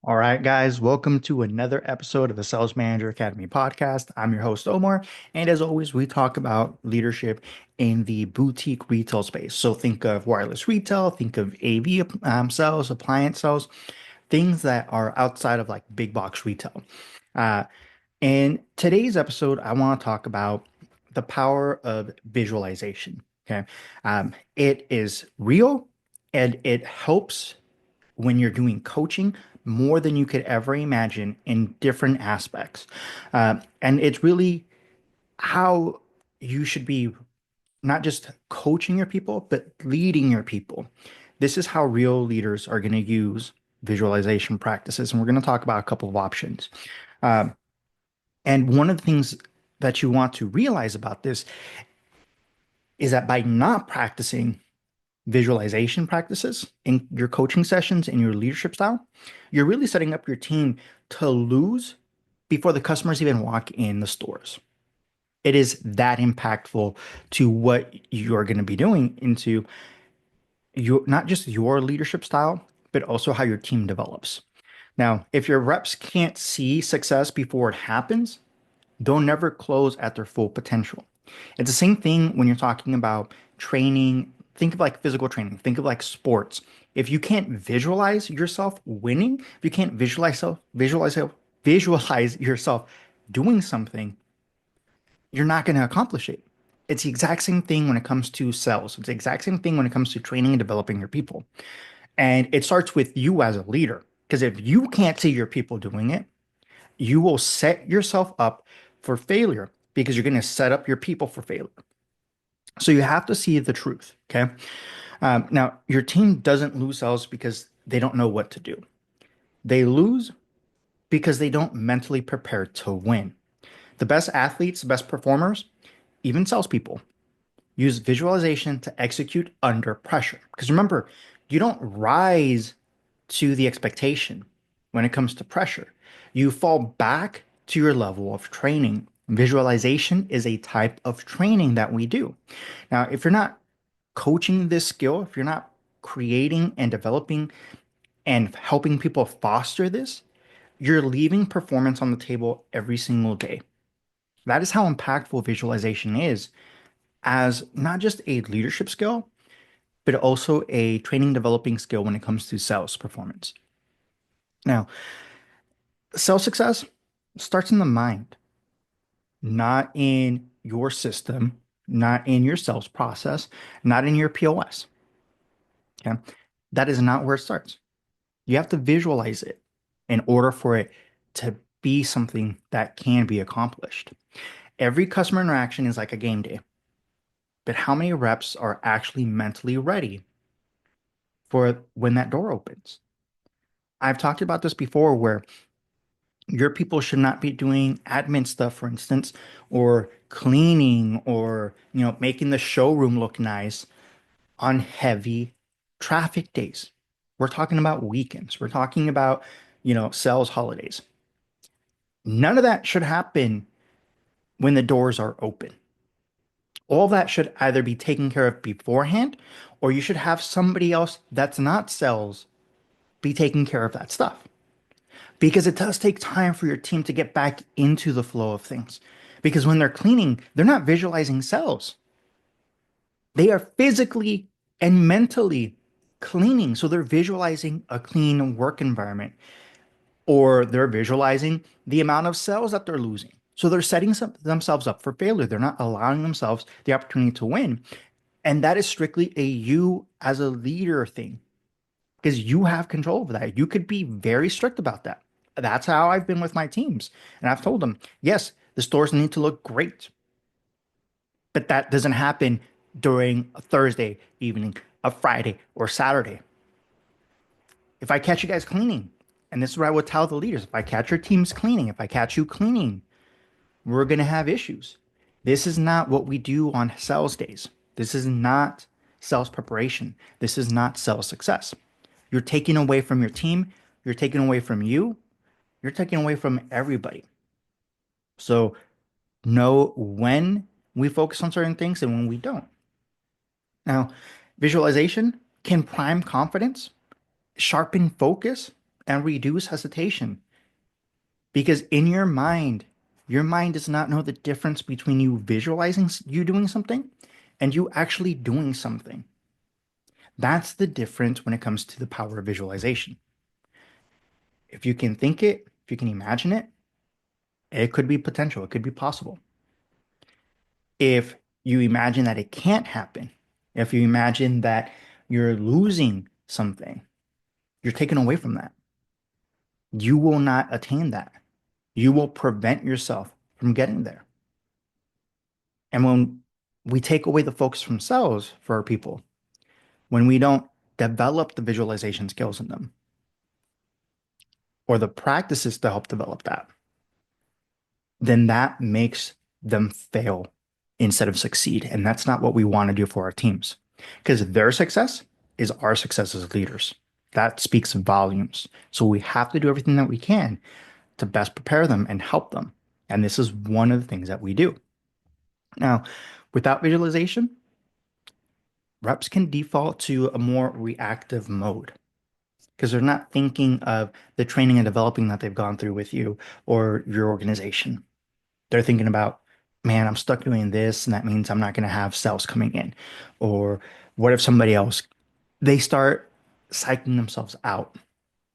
All right, guys, welcome to another episode of the Sales Manager Academy podcast. I'm your host, Omar. And as always, we talk about leadership in the boutique retail space. So think of wireless retail, think of AV sales, appliance sales, things that are outside of like big box retail. Uh, in today's episode, I want to talk about the power of visualization. Okay. It is real and it helps when you're doing coaching more than you could ever imagine in different aspects. And it's really how you should be not just coaching your people, but leading your people. This is how real leaders are going to use visualization practices. And we're going to talk about a couple of options. Um, and one of the things that you want to realize about this is that by not practicing visualization practices in your coaching sessions and your leadership style, you're really setting up your team to lose before the customers even walk in the stores. It is that impactful to what you're going to be doing into your not just your leadership style, but also how your team develops. Now, if your reps can't see success before it happens, they'll never close at their full potential. It's the same thing when you're talking about training. Think of like physical training, think of like sports. If you can't visualize yourself winning, if you can't visualize yourself doing something, you're not going to accomplish it. It's the exact same thing when it comes to sales. It's the exact same thing when it comes to training and developing your people. And it starts with you as a leader. Because if you can't see your people doing it, you will set yourself up for failure because you're going to set up your people for failure. So you have to see the truth. Okay. Now, your team doesn't lose sales because they don't know what to do. They lose because they don't mentally prepare to win. The best athletes, the best performers, even salespeople, use visualization to execute under pressure. Because remember, you don't rise to the expectation when it comes to pressure. You fall back to your level of training. Visualization is a type of training that we do. Now, if you're not coaching this skill, if you're not creating and developing and helping people foster this, you're leaving performance on the table every single day. That is how impactful visualization is as not just a leadership skill, but also a training developing skill when it comes to sales performance. Now, sales success starts in the mind, not in your system, not in your sales process, not in your POS. Okay. That is not where it starts. You have to visualize it in order for it to be something that can be accomplished. Every customer interaction is like a game day, but how many reps are actually mentally ready for when that door opens? I've talked about this before where your people should not be doing admin stuff, for instance, or cleaning or, making the showroom look nice on heavy traffic days. We're talking about weekends. We're talking about, sales holidays. None of that should happen when the doors are open. All that should either be taken care of beforehand, or you should have somebody else that's not sales be taking care of that stuff. Because it does take time for your team to get back into the flow of things. Because when they're cleaning, they're not visualizing sales. They are physically and mentally cleaning. So they're visualizing a clean work environment or they're visualizing the amount of sales that they're losing. So they're setting themselves up for failure. They're not allowing themselves the opportunity to win. And that is strictly a you as a leader thing because you have control over that. You could be very strict about that. That's how I've been with my teams. And I've told them, yes, the stores need to look great, but that doesn't happen during a Thursday evening, a Friday, or Saturday. If I catch you guys cleaning, and this is what I would tell the leaders, if I catch your teams cleaning, if I catch you cleaning, we're going to have issues. This is not what we do on sales days. This is not sales preparation. This is not sales success. You're taking away from your team. You're taking away from you. You're taking away from everybody. So know when we focus on certain things and when we don't. Now, visualization can prime confidence, sharpen focus, and reduce hesitation. Because in your mind does not know the difference between you visualizing you doing something and you actually doing something. That's the difference when it comes to the power of visualization. If you can think it, if you can imagine it, it could be potential, it could be possible. If you imagine that it can't happen, if you imagine that you're losing something, you're taken away from that. You will not attain that. You will prevent yourself from getting there. And when we take away the focus from cells for our people, when we don't develop the visualization skills in them or the practices to help develop that, then that makes them fail instead of succeed. And that's not what we want to do for our teams because their success is our success as leaders. That speaks volumes. So we have to do everything that we can to best prepare them and help them. And this is one of the things that we do. Now, without visualization, reps can default to a more reactive mode because they're not thinking of the training and developing that they've gone through with you or your organization. They're thinking about, man, I'm stuck doing this, and that means I'm not going to have sales coming in. Or what if somebody else, they start psyching themselves out.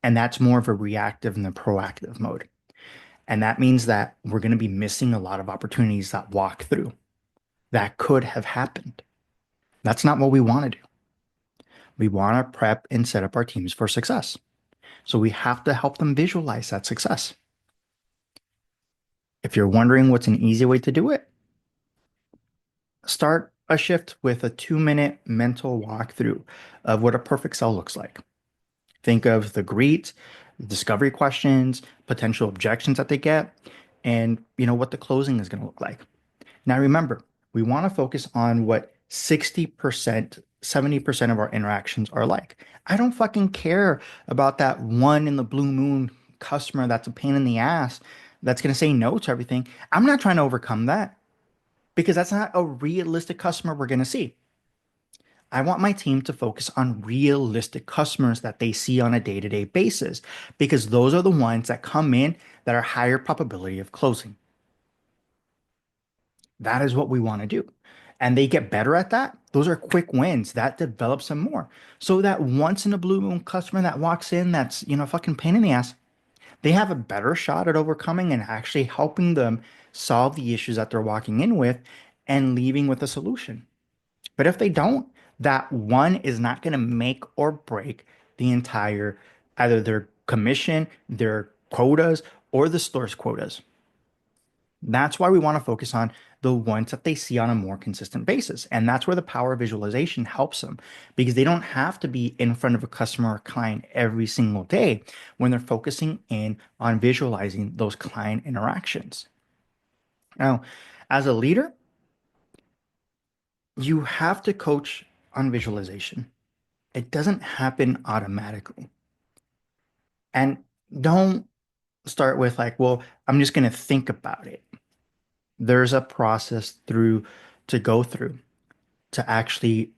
And that's more of a reactive than a proactive mode. And that means that we're going to be missing a lot of opportunities that walk through that could have happened. That's not what we want to do. We want to prep and set up our teams for success. So we have to help them visualize that success. If you're wondering what's an easy way to do it, start a shift with a 2-minute mental walkthrough of what a perfect cell looks like. Think of the greet, discovery questions, potential objections that they get, and what the closing is going to look like. Now remember, we want to focus on what 60%, 70% of our interactions are like. I don't fucking care about that one in the blue moon customer that's a pain in the ass that's going to say no to everything. I'm not trying to overcome that because that's not a realistic customer we're going to see. I want my team to focus on realistic customers that they see on a day-to-day basis because those are the ones that come in that are higher probability of closing. That is what we want to do. And they get better at that. Those are quick wins that develops them more. So that once in a blue moon customer that walks in that's, fucking pain in the ass, they have a better shot at overcoming and actually helping them solve the issues that they're walking in with and leaving with a solution. But if they don't, that one is not going to make or break the entire either their commission, their quotas, or the store's quotas. That's why we want to focus on the ones that they see on a more consistent basis. And that's where the power of visualization helps them because they don't have to be in front of a customer or client every single day when they're focusing in on visualizing those client interactions. Now, as a leader, you have to coach on visualization. It doesn't happen automatically. And don't start with like, well, I'm just going to think about it. There's a process through to go through to actually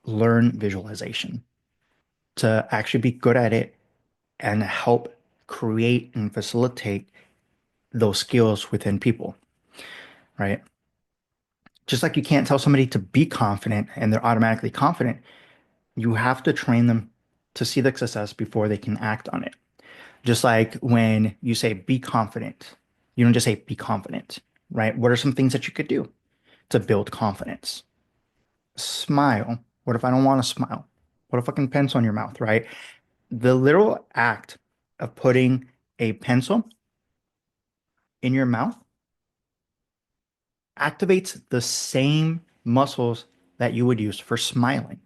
learn visualization, to actually be good at it and help create and facilitate those skills within people, right? Just like you can't tell somebody to be confident and they're automatically confident, you have to train them to see the success before they can act on it. Just like when you say be confident, you don't just say be confident, right? What are some things that you could do to build confidence? Smile. What if I don't want to smile? Put a fucking pencil in your mouth, right? The literal act of putting a pencil in your mouth activates the same muscles that you would use for smiling.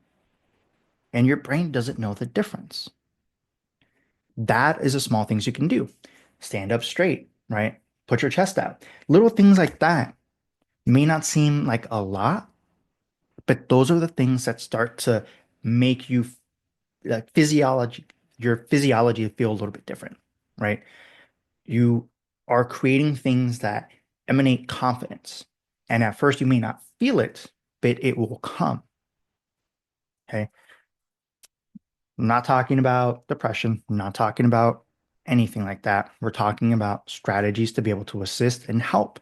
And your brain doesn't know the difference. That is the small things you can do. Stand up straight, right? Put your chest out. Little things like that may not seem like a lot, but those are the things that start to make you like your physiology feel a little bit different, right? You are creating things that emanate confidence. And at first, you may not feel it, but it will come. Okay. I'm not talking about depression. I'm not talking about anything like that. We're talking about strategies to be able to assist and help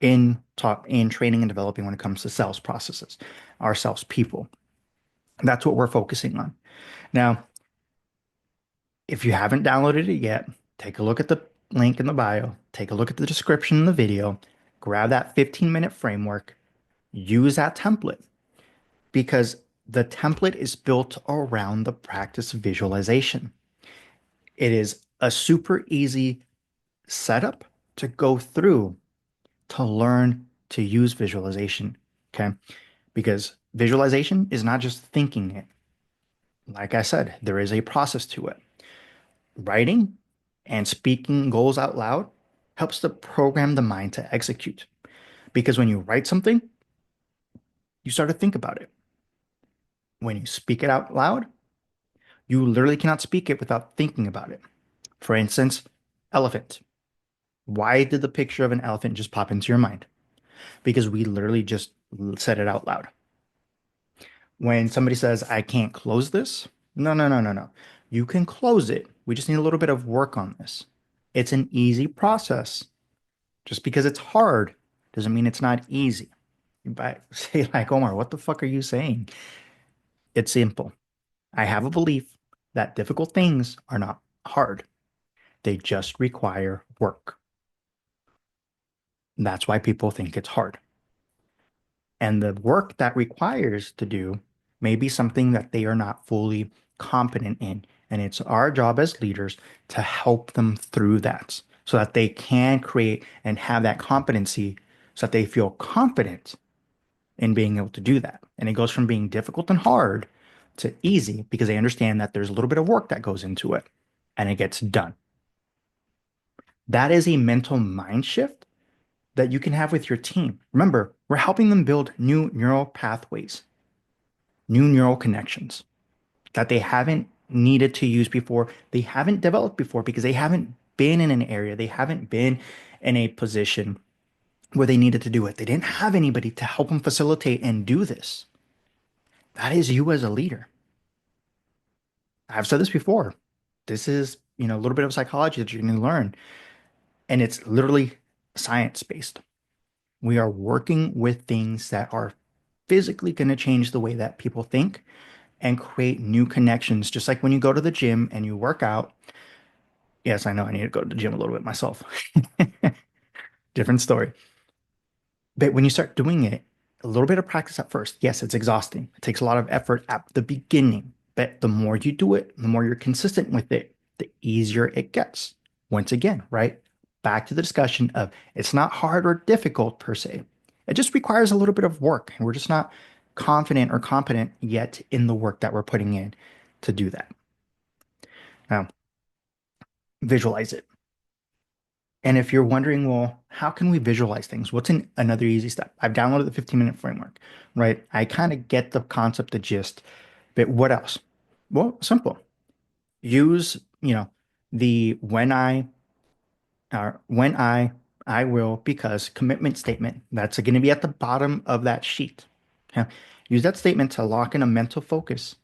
in training and developing when it comes to sales processes, our sales people. That's what we're focusing on. Now, if you haven't downloaded it yet, take a look at the link in the bio, take a look at the description in the video, grab that 15-minute framework, use that template because the template is built around the practice of visualization. It is a super easy setup to go through to learn to use visualization. Okay. Because visualization is not just thinking it. Like I said, there is a process to it. Writing and speaking goals out loud helps to program the mind to execute. Because when you write something, you start to think about it. When you speak it out loud, you literally cannot speak it without thinking about it. For instance, elephant. Why did the picture of an elephant just pop into your mind? Because we literally just said it out loud. When somebody says, I can't close this, no, no, no, no, no. You can close it. We just need a little bit of work on this. It's an easy process. Just because it's hard doesn't mean it's not easy. You might say, like, Omar, what the fuck are you saying? It's simple. I have a belief that difficult things are not hard, they just require work. That's why people think it's hard. And the work that requires to do may be something that they are not fully competent in. And it's our job as leaders to help them through that so that they can create and have that competency so that they feel confident in being able to do that. And it goes from being difficult and hard to easy because they understand that there's a little bit of work that goes into it and it gets done. That is a mental mind shift that you can have with your team. Remember, we're helping them build new neural pathways, new neural connections that they haven't needed to use before. They haven't developed before because they haven't been in an area, they haven't been in a position where they needed to do it. They didn't have anybody to help them facilitate and do this. That is you as a leader. I've said this before. This is, a little bit of psychology that you're going to learn, and it's literally science based. We are working with things that are physically going to change the way that people think and create new connections. Just like when you go to the gym and you work out. Yes, I know I need to go to the gym a little bit myself. Different story. But when you start doing it, a little bit of practice at first. Yes, it's exhausting. It takes a lot of effort at the beginning. But the more you do it, the more you're consistent with it, the easier it gets. Once again, right? Back to the discussion of it's not hard or difficult per se. It just requires a little bit of work. And we're just not confident or competent yet in the work that we're putting in to do that. Now, visualize it. And if you're wondering, well, how can we visualize things? What's another easy step? I've downloaded the 15-minute framework, right? I kind of get the concept, the gist, but what else? Well, simple. Use, the I will, because commitment statement. That's going to be at the bottom of that sheet. Okay? Use that statement to lock in a mental focus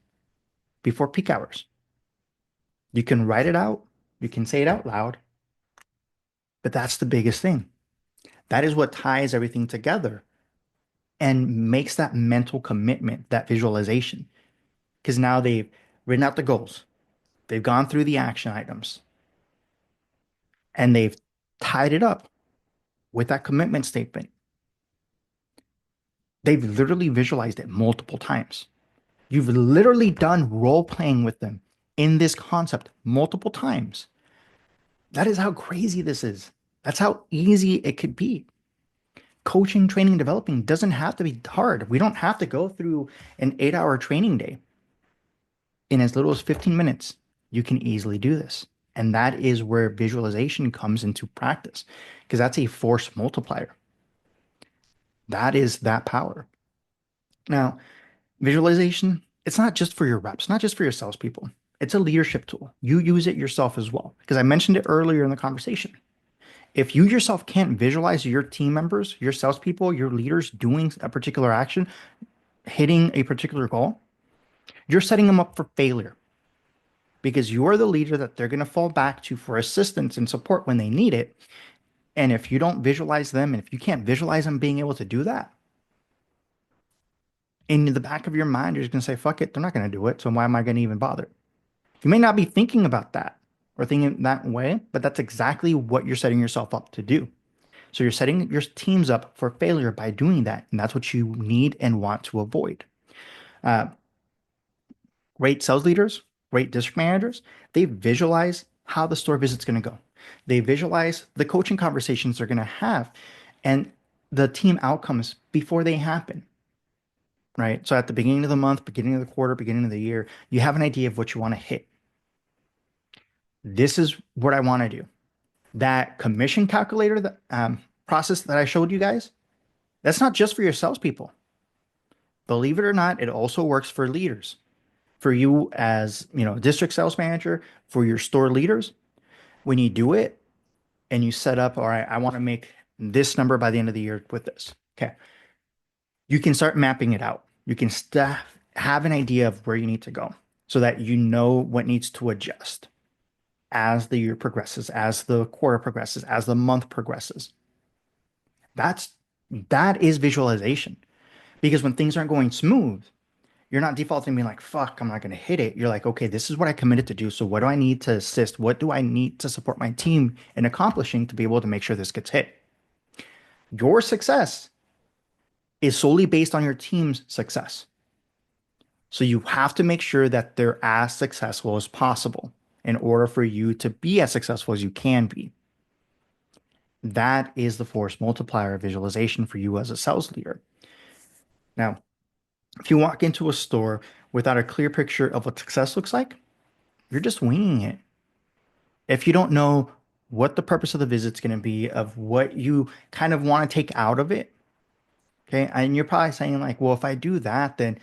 before peak hours. You can write it out, you can say it out loud, but that's the biggest thing. That is what ties everything together and makes that mental commitment, that visualization. Because now they've written out the goals, they've gone through the action items, and they've tied it up with that commitment statement. They've literally visualized it multiple times. You've literally done role playing with them in this concept multiple times. That is how crazy this is. That's how easy it could be. Coaching, training, developing doesn't have to be hard. We don't have to go through an 8-hour training day. In as little as 15 minutes, you can easily do this. And that is where visualization comes into practice because that's a force multiplier. That is that power. Now, visualization, it's not just for your reps, not just for your salespeople. It's a leadership tool. You use it yourself as well. Because I mentioned it earlier in the conversation. If you yourself can't visualize your team members, your salespeople, your leaders doing a particular action, hitting a particular goal, you're setting them up for failure. because you're the leader that they're going to fall back to for assistance and support when they need it. And if you don't visualize them, and if you can't visualize them being able to do that, in the back of your mind, you're just going to say, fuck it, they're not going to do it. So why am I going to even bother? You may not be thinking about that or thinking that way, but that's exactly what you're setting yourself up to do. So you're setting your teams up for failure by doing that. And that's what you need and want to avoid. Uh, Great sales leaders, great district managers, they visualize how the store visit's going to go. They visualize the coaching conversations they're going to have and the team outcomes before they happen, right? So at the beginning of the month, beginning of the quarter, beginning of the year, you have an idea of what you want to hit. This is what I want to do. That commission calculator that, process that I showed you guys, that's not just for your salespeople. Believe it or not, it also works for leaders. For you as, district sales manager, for your store leaders, when you do it and you set up, all right, I want to make this number by the end of the year with this. Okay. You can start mapping it out. You can have an idea of where you need to go so that you know what needs to adjust as the year progresses, as the quarter progresses, as the month progresses. That's that is visualization. Because when things aren't going smooth, you're not defaulting being like, fuck, I'm not going to hit it. You're like, okay, this is what I committed to do. So what do I need to assist? What do I need to support my team in accomplishing to be able to make sure this gets hit? Your success is solely based on your team's success. So you have to make sure that they're as successful as possible in order for you to be as successful as you can be. That is the force multiplier visualization for you as a sales leader. Now, if you walk into a store without a clear picture of what success looks like, you're just winging it. If you don't know what the purpose of the visit's going to be, of what you kind of want to take out of it, okay, and you're probably saying like, well, if I do that, then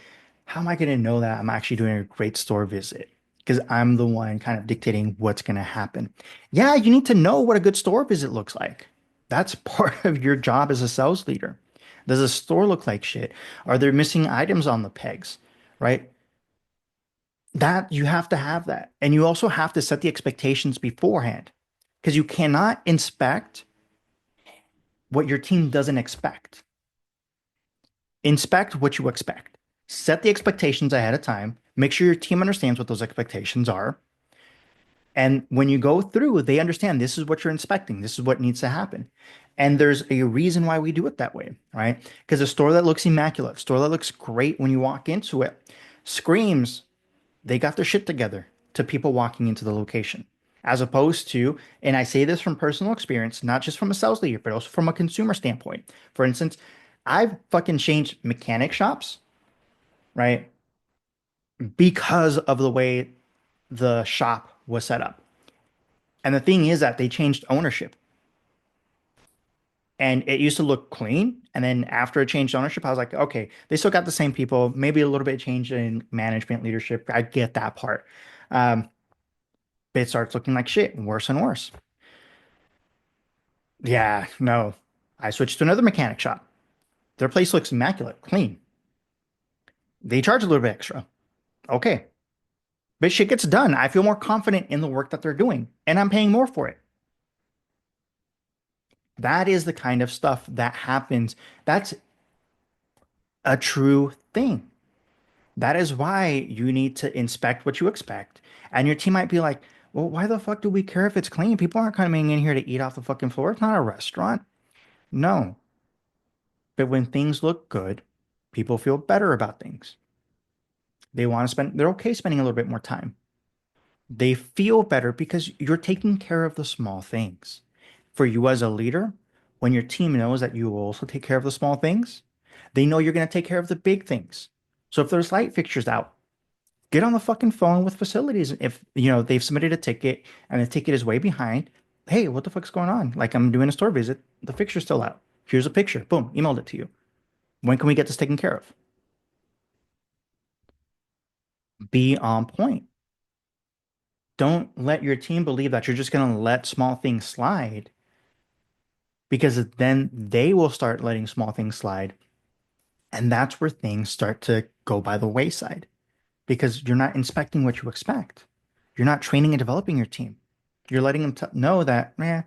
how am I going to know that I'm actually doing a great store visit? Because I'm the one kind of dictating what's going to happen. Yeah, you need to know what a good store visit looks like. That's part of your job as a sales leader. Does a store look like shit? Are there missing items on the pegs? Right? That you have to have that. And you also have to set the expectations beforehand because you cannot inspect what your team doesn't expect. Inspect what you expect. Set the expectations ahead of time. Make sure your team understands what those expectations are. And when you go through, they understand this is what you're inspecting. This is what needs to happen. And there's a reason why we do it that way, right? Because a store that looks immaculate, a store that looks great when you walk into it, screams they got their shit together to people walking into the location. As opposed to, and I say this from personal experience, not just from a sales leader, but also from a consumer standpoint. For instance, I've fucking changed mechanic shops, right? Because of the way the shop was set up. And the thing is that they changed ownership. And it used to look clean. And then after it changed ownership, I was like, okay, they still got the same people, maybe a little bit of change in management leadership. I get that part. Um, but it starts looking like shit, worse and worse. Yeah, no. I switched to another mechanic shop. Their place looks immaculate, clean. They charge a little bit extra. Okay. But shit gets done. I feel more confident in the work that they're doing, and I'm paying more for it. That is the kind of stuff that happens. That's a true thing. That is why you need to inspect what you expect. And your team might be like, well, why the fuck do we care if it's clean? People aren't coming in here to eat off the fucking floor. It's not a restaurant. No. But when things look good, people feel better about things. They want to spend, they're okay spending a little bit more time. They feel better because you're taking care of the small things. For you as a leader, when your team knows that you will also take care of the small things, they know you're going to take care of the big things. So if there's light fixtures out, get on the fucking phone with facilities. If they've submitted a ticket and the ticket is way behind, hey, what the fuck's going on? Like I'm doing a store visit, the fixture's still out. Here's a picture. Boom, emailed it to you. When can we get this taken care of? Be on point. Don't let your team believe that you're just going to let small things slide because then they will start letting small things slide. And that's where things start to go by the wayside because you're not inspecting what you expect. You're not training and developing your team. You're letting them know that, man,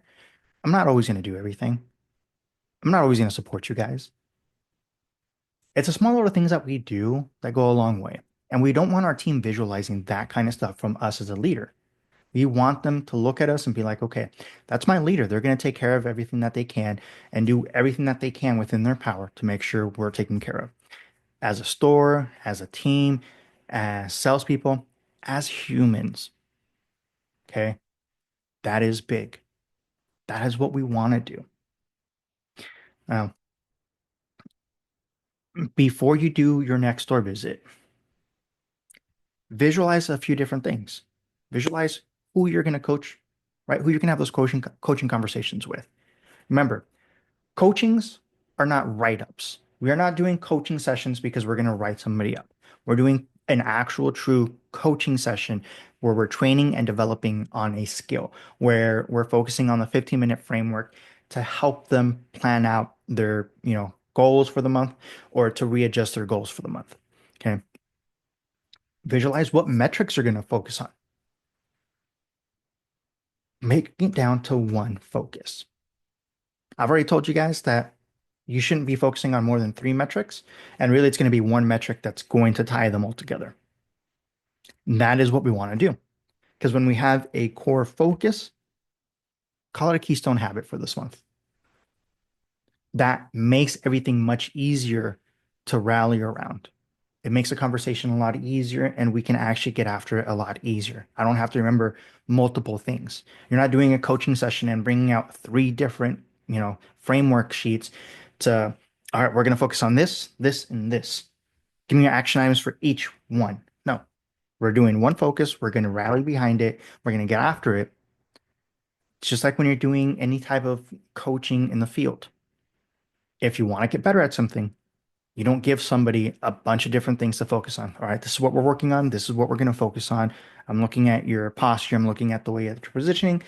I'm not always going to do everything. I'm not always going to support you guys. It's the small little things that we do that go a long way. And we don't want our team visualizing that kind of stuff from us as a leader. We want them to look at us and be like, okay, that's my leader. They're going to take care of everything that they can and do everything that they can within their power to make sure we're taken care of. As a store, as a team, as salespeople, as humans. Okay. That is big. That is what we want to do. Now, before you do your next store visit, visualize a few different things. Visualize who you're going to coach, right? Who you can have those coaching conversations with. Remember, coachings are not write-ups. We are not doing coaching sessions because we're going to write somebody up. We're doing an actual true coaching session where we're training and developing on a skill, where we're focusing on the 15-minute framework to help them plan out their, goals for the month or to readjust their goals for the month. Okay. Visualize what metrics you're going to focus on. Make it down to one focus. I've already told you guys that you shouldn't be focusing on more than three metrics, and really it's going to be one metric that's going to tie them all together. And that is what we want to do. Because when we have a core focus, call it a keystone habit for this month. That makes everything much easier to rally around. It makes the conversation a lot easier and we can actually get after it a lot easier. I don't have to remember multiple things. You're not doing a coaching session and bringing out three different, framework sheets to, all right, we're going to focus on this, this, and this. Give me your action items for each one. No, we're doing one focus. We're going to rally behind it. We're going to get after it. It's just like when you're doing any type of coaching in the field. If you want to get better at something, you don't give somebody a bunch of different things to focus on. All right, this is what we're working on. This is what we're going to focus on. I'm looking at your posture. I'm looking at the way that you're positioning.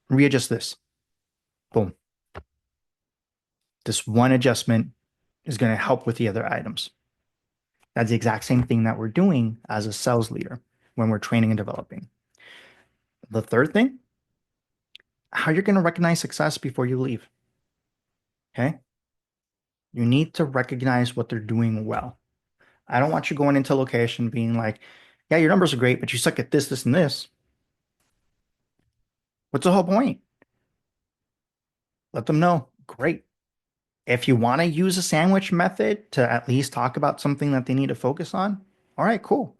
Readjust this. Boom. This one adjustment is going to help with the other items. That's the exact same thing that we're doing as a sales leader when we're training and developing. The third thing, how you're going to recognize success before you leave. Okay. You need to recognize what they're doing well. I don't want you going into a location being like, yeah, your numbers are great, but you suck at this, this, and this. What's the whole point? Let them know. Great. If you want to use a sandwich method to at least talk about something that they need to focus on, all right, cool.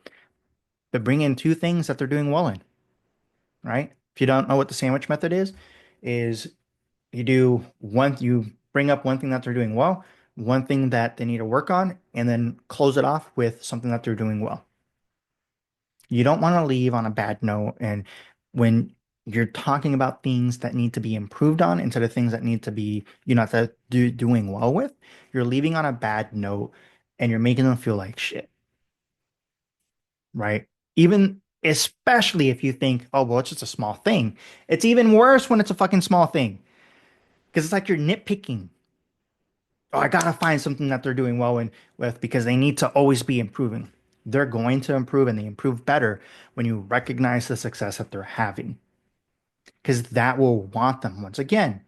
But bring in two things that they're doing well in, right? If you don't know what the sandwich method is you bring up one thing that they're doing well, one thing that they need to work on, and then close it off with something that they're doing well. You don't want to leave on a bad note. And when you're talking about things that need to be improved on instead of things that need to be, doing well with, you're leaving on a bad note and you're making them feel like shit, right? Even especially if you think, oh, well, it's just a small thing. It's even worse when it's a fucking small thing because it's like you're nitpicking. Oh, I gotta find something that they're doing well with because they need to always be improving. They're going to improve and they improve better when you recognize the success that they're having because that will want them. Once again,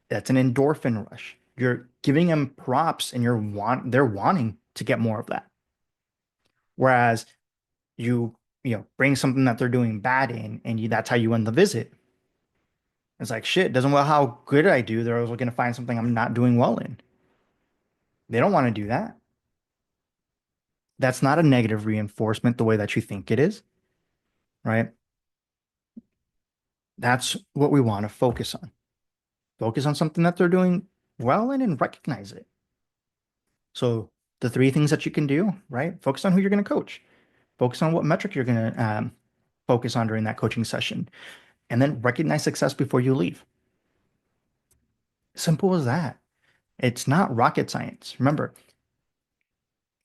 that's an endorphin rush. You're giving them props and they're wanting to get more of that. Whereas bring something that they're doing bad in and that's how you end the visit. It's like shit, doesn't well how good I do, they're always gonna find something I'm not doing well in. They don't want to do that. That's not a negative reinforcement the way that you think it is, right? That's what we want to focus on. Focus on something that they're doing well in and recognize it. So the three things that you can do, right? Focus on who you're going to coach. Focus on what metric you're going to focus on during that coaching session. And then recognize success before you leave. Simple as that. It's not rocket science. Remember,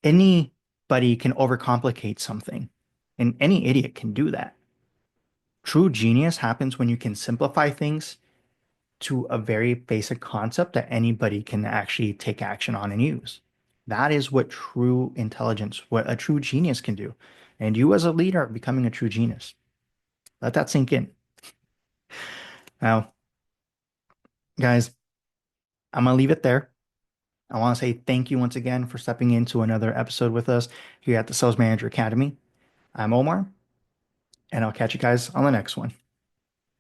anybody can overcomplicate something, and any idiot can do that. True genius happens when you can simplify things to a very basic concept that anybody can actually take action on and use. That is what true intelligence, what a true genius can do. And you as a leader are becoming a true genius. Let that sink in. Now, guys, I'm gonna leave it there. I want to say thank you once again for stepping into another episode with us here at the Sales Manager Academy. I'm Omar, and I'll catch you guys on the next one.